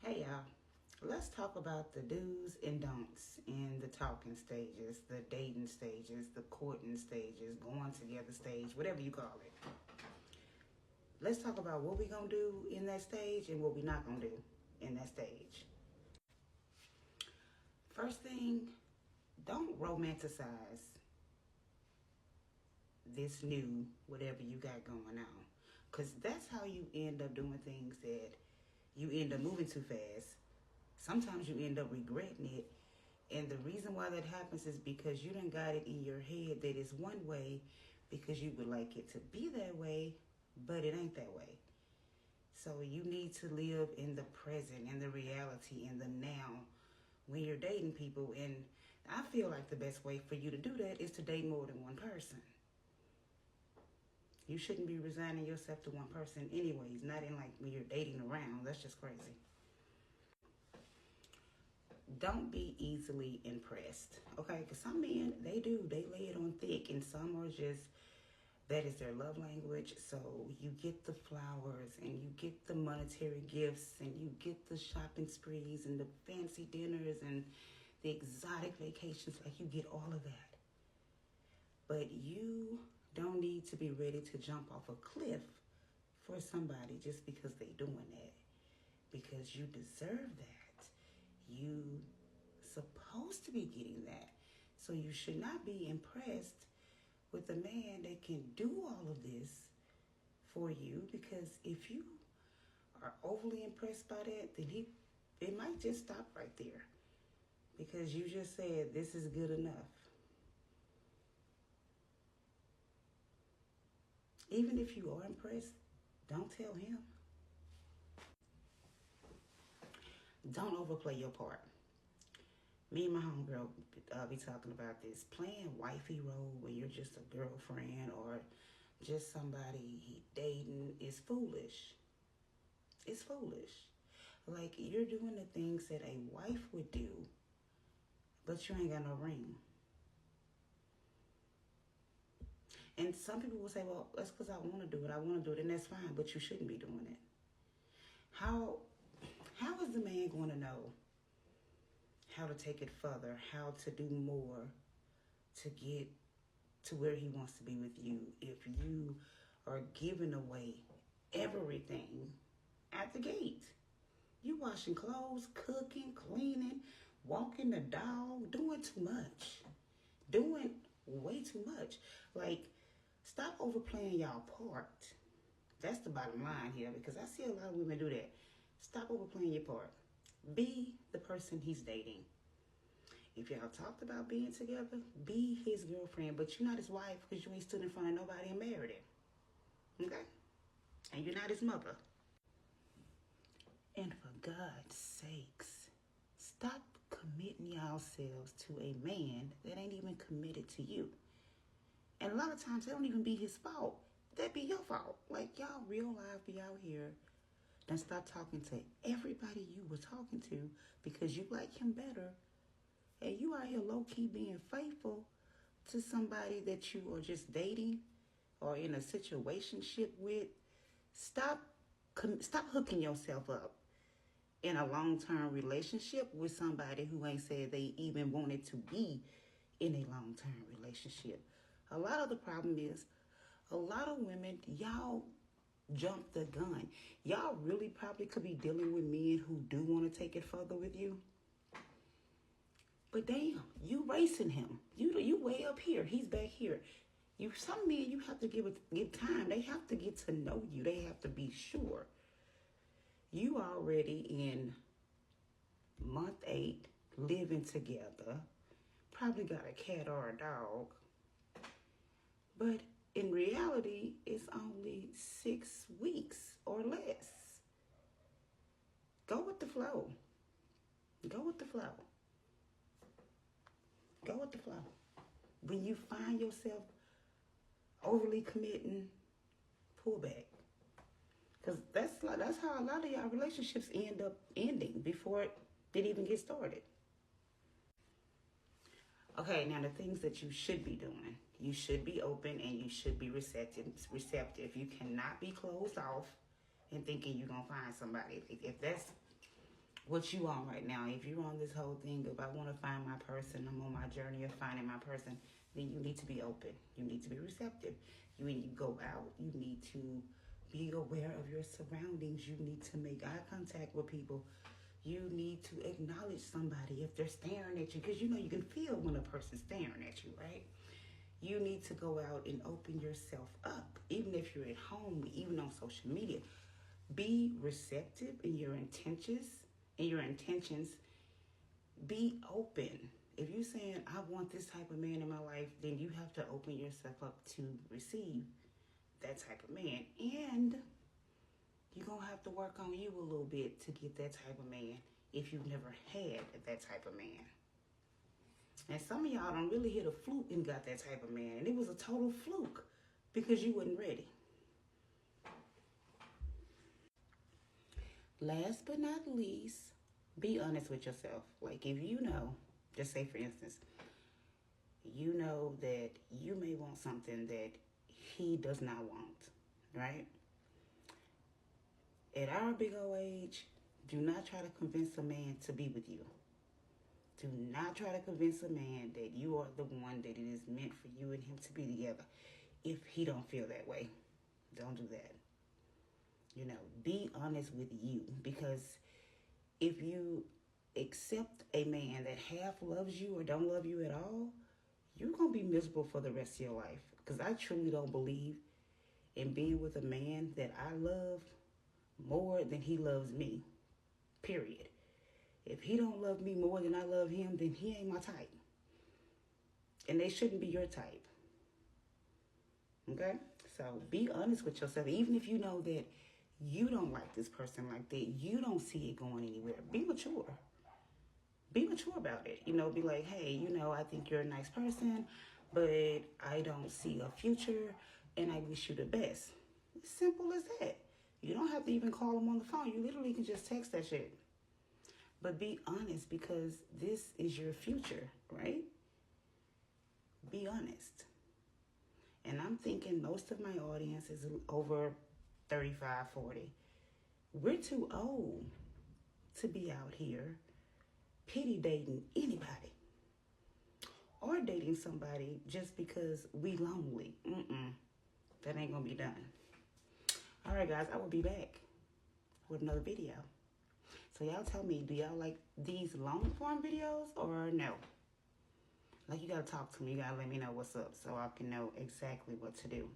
Hey y'all, let's talk about the do's and don'ts in the talking stages, the dating stages, the courting stages, going together stage, whatever you call it. Let's talk about what we're going to do in that stage and what we're not going to do in that stage. First thing, don't romanticize this new whatever you got going on, because that's how you end up doing things that you end up moving too fast. Sometimes you end up regretting it. And the reason why that happens is because you done got it in your head that it's one way because you would like it to be that way, but it ain't that way. So you need to live in the present, in the reality, in the now when you're dating people. And I feel like the best way for you to do that is to date more than one person. You shouldn't be resigning yourself to one person anyways, not in like when you're dating around. That's just crazy. Don't be easily impressed, okay? Because some men, they lay it on thick, and some are just, that is their love language. So you get the flowers, and you get the monetary gifts, and you get the shopping sprees, and the fancy dinners, and the exotic vacations. Like, you get all of that. But you don't need to be ready to jump off a cliff for somebody just because they doing that. Because you deserve that. You supposed to be getting that. So you should not be impressed with a man that can do all of this for you, because if you are overly impressed by that, then it might just stop right there, because you just said this is good enough. Even if you are impressed, don't tell him. Don't overplay your part. Me and my homegirl be talking about this. Playing wifey role when you're just a girlfriend or just somebody dating is foolish. It's foolish. Like, you're doing the things that a wife would do, but you ain't got no ring. And some people will say, well, that's because I want to do it. I want to do it, and that's fine, but you shouldn't be doing it. How is the man going to know how to take it further, how to do more to get to where he wants to be with you, if you are giving away everything at the gate? You washing clothes, cooking, cleaning, walking the dog, doing too much. Doing way too much. Like, stop overplaying y'all part. That's the bottom line here, because I see a lot of women do that. Stop overplaying your part. Be the person he's dating. If y'all talked about being together, be his girlfriend, but you're not his wife, because you ain't stood in front of nobody and married him. Okay? And you're not his mother. And for God's sakes, stop committing yourselves to a man that ain't even committed to you. And a lot of times, that don't even be his fault. That be your fault. Like, y'all real life be out here. Then stop talking to everybody you were talking to because you like him better. And you out here low-key being faithful to somebody that you are just dating or in a situationship with. Stop hooking yourself up in a long-term relationship with somebody who ain't said they even wanted to be in a long-term relationship. A lot of the problem is, a lot of women, y'all jump the gun. Y'all really probably could be dealing with men who do want to take it further with you. But damn, you racing him. You way up here. He's back here. Some men, you have to give time. They have to get to know you. They have to be sure. You already in month 8, living together. Probably got a cat or a dog. But in reality, it's only 6 weeks or less. Go with the flow. Go with the flow. Go with the flow. When you find yourself overly committing, pull back. Because that's how a lot of y'all relationships end up ending before it even get started. Okay, now the things that you should be doing. You should be open and you should be receptive. You cannot be closed off and thinking you're going to find somebody. If that's what you on right now. If you're on this whole thing of I want to find my person, I'm on my journey of finding my person, then you need to be open. You need to be receptive. You need to go out. You need to be aware of your surroundings. You need to make eye contact with people. You need to acknowledge somebody if they're staring at you, because you know you can feel when a person's staring at you, right? You need to go out and open yourself up, even if you're at home, even on social media. Be receptive in your intentions. Be open. If you're saying, I want this type of man in my life, then you have to open yourself up to receive that type of man. And you're going to have to work on you a little bit to get that type of man if you've never had that type of man. And some of y'all don't really hit a fluke and got that type of man. And it was a total fluke because you wasn't ready. Last but not least, be honest with yourself. Like if you know, just say for instance, you know that you may want something that he does not want, right? At our big old age, do not try to convince a man to be with you. Do not try to convince a man that you are the one that it is meant for you and him to be together if he don't feel that way. Don't do that. You know, be honest with you, because if you accept a man that half loves you or don't love you at all, you're going to be miserable for the rest of your life. Because I truly don't believe in being with a man that I love more than he loves me, period. If he don't love me more than I love him, then he ain't my type. And they shouldn't be your type. Okay? So be honest with yourself. Even if you know that you don't like this person like that, you don't see it going anywhere, be mature. Be mature about it. You know, be like, hey, you know, I think you're a nice person, but I don't see a future and I wish you the best. It's simple as that. You don't have to even call them on the phone. You literally can just text that shit. But be honest, because this is your future, right? Be honest. And I'm thinking most of my audience is over 35, 40. We're too old to be out here pity dating anybody or dating somebody just because we lonely. That ain't gonna be done. All right, guys, I will be back with another video. So y'all tell me, do y'all like these long form videos or no? Like, you gotta talk to me. You gotta let me know what's up so I can know exactly what to do.